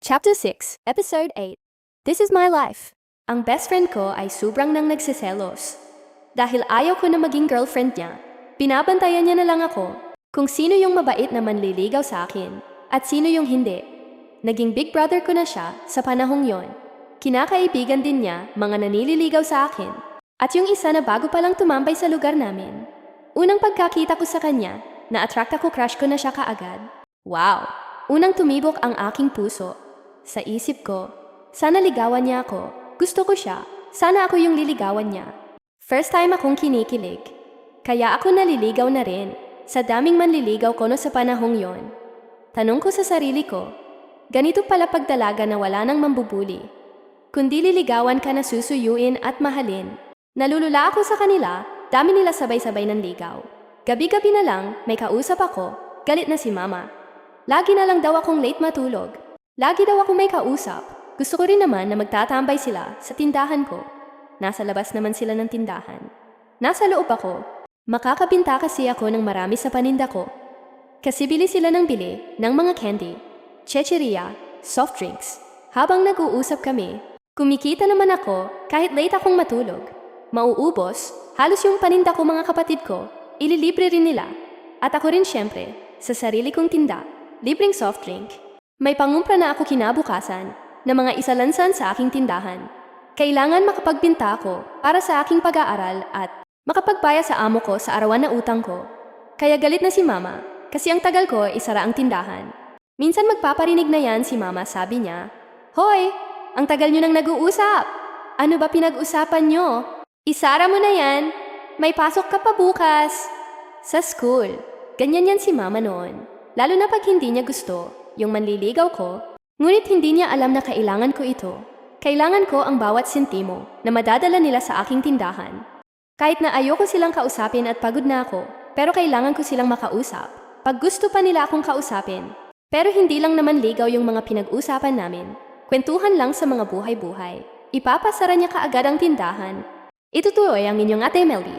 Chapter 6, Episode 8. This is my life. Ang best friend ko ay sobrang nang nagsiselos. Dahil ayaw ko na maging girlfriend niya, binabantayan niya na lang ako kung sino yung mabait na manliligaw sa akin at sino yung hindi. Naging big brother ko na siya sa panahong yon. Kinakaibigan din niya mga nanililigaw sa akin at yung isa na bago palang tumambay sa lugar namin. Unang pagkakita ko sa kanya, na-attract ako, crush ko na siya kaagad. Wow! Unang tumibok ang aking puso. Sa isip ko, sana ligawan niya ako. Gusto ko siya. Sana ako yung liligawan niya. First time akong kinikilig. Kaya ako naliligaw na rin. Sa daming manliligaw ko no sa panahong yon. Tanong ko sa sarili ko, ganito pala pagdalaga na wala nang mambubuli. Kundi liligawan ka na susuyuin at mahalin. Nalulula ako sa kanila, dami nila sabay-sabay ng ligaw. Gabi-gabi na lang, may kausap ako, galit na si mama. Lagi na lang daw akong late matulog. Lagi daw ako may kausap. Gusto ko rin naman na magtatambay sila sa tindahan ko. Nasa labas naman sila ng tindahan. Nasa loob ako. Makakabinta kasi ako ng marami sa paninda ko. Kasi bili sila ng bili ng mga candy, chicheria, soft drinks. Habang nag-uusap kami, kumikita naman ako kahit late akong matulog. Mauubos, halos yung paninda ko mga kapatid ko, ililibre rin nila. At ako rin syempre, sa sarili kong tinda. Libreng soft drink. May pangumpra na ako kinabukasan na mga isalansan sa aking tindahan. Kailangan makapagbinta ako para sa aking pag-aaral at makapagbaya sa amo ko sa arawan na utang ko. Kaya galit na si mama kasi ang tagal ko isara ang tindahan. Minsan magpaparinig na yan si mama, sabi niya, "Hoy, ang tagal nyo nang nag-uusap. Ano ba pinag-usapan nyo? Isara mo na yan. May pasok ka pa bukas." Sa school, ganyan yan si mama noon. Lalo na pag hindi niya gusto, yung manliligaw ko, ngunit hindi niya alam na kailangan ko ito. Kailangan ko ang bawat sentimo na madadala nila sa aking tindahan. Kahit na ayoko silang kausapin at pagod na ako, pero kailangan ko silang makausap. Pag gusto pa nila akong kausapin. Pero hindi lang naman ligaw yung mga pinag-usapan namin. Kwentuhan lang sa mga buhay-buhay. Ipapasara niya kaagad ang tindahan. Itutuloy ang inyong Ate Melody.